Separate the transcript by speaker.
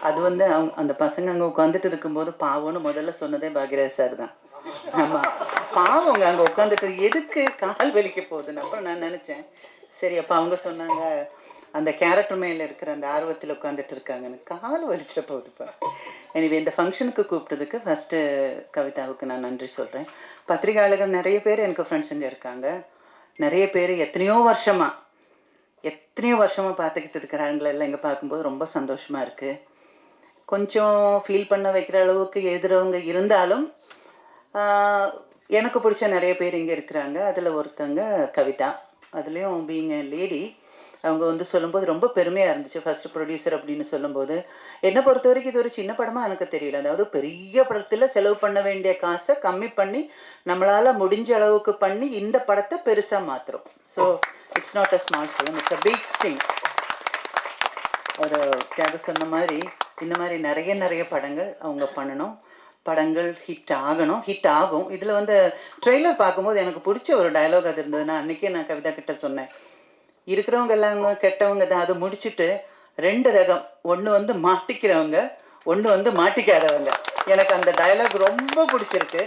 Speaker 1: அது வந்து அவங்க அந்த பசங்க அங்கே உட்காந்துட்டு இருக்கும்போது பாவம்னு முதல்ல சொன்னதே பாக்யராஜ் சார் தான். ஆமாம், பாவங்க அங்கே உட்காந்துட்டு எதுக்கு கால் வலிக்க போகுதுன்னு. அப்புறம் நான் நினச்சேன், சரி அப்போ அவங்க சொன்னாங்க அந்த கேரக்டர் மேலே இருக்கிற அந்த ஆர்வத்தில் உட்காந்துட்டு இருக்காங்கன்னு. கால் வலிச்ச போகுதுப்பா. எனவே இந்த ஃபங்க்ஷனுக்கு கூப்பிட்டதுக்கு ஃபஸ்ட்டு கவிதாவுக்கு நான் நன்றி சொல்கிறேன். பத்திரிகையாளர்கள் நிறைய பேர் எனக்கு ஃப்ரெண்ட்ஸுங்க இருக்காங்க. நிறைய பேர் எத்தனையோ வருஷமாக பார்த்துக்கிட்டு இருக்கிறாங்களெல்லாம் இங்கே பார்க்கும்போது ரொம்ப சந்தோஷமாக இருக்குது. கொஞ்சம் ஃபீல் பண்ண வைக்கிற அளவுக்கு எழுதுகிறவங்க இருந்தாலும் எனக்கு பிடிச்ச நிறைய பேர் இங்கே இருக்கிறாங்க. அதில் ஒருத்தங்க கவிதா. அதுலேயும் பீயிங் எ லேடி, அவங்க வந்து சொல்லும்போது ரொம்ப பெருமையாக இருந்துச்சு. ஃபஸ்ட்டு ப்ரொடியூசர் அப்படின்னு சொல்லும்போது என்னை பொறுத்த வரைக்கும் இது ஒரு சின்ன படமாக எனக்கு தெரியல. அதாவது பெரிய படத்தில் செலவு பண்ண வேண்டிய காசை கம்மி பண்ணி நம்மளால் முடிஞ்ச அளவுக்கு பண்ணி இந்த படத்தை பெருசாக மாற்றுறோம். So it's not a small film, it's a big thing. ஒரு தியாக சொன்ன மாதிரி இந்த மாதிரி நிறைய படங்கள் அவங்க பண்ணணும். படங்கள் ஹிட் ஆகும். இதில் வந்து ட்ரெய்லர் பார்க்கும்போது எனக்கு பிடிச்ச ஒரு டயலாக் அது இருந்ததுன்னா, அன்றைக்கே நான் கவிதா கிட்ட சொன்னேன், இருக்கிறவங்க எல்லாம் கெட்டவங்க தான், அதை முடிச்சுட்டு 2 ரகம், ஒன்று வந்து மாட்டிக்கிறவங்க, ஒன்று வந்து மாட்டிக்காதவங்க. எனக்கு அந்த டயலாக் ரொம்ப பிடிச்சிருக்கு.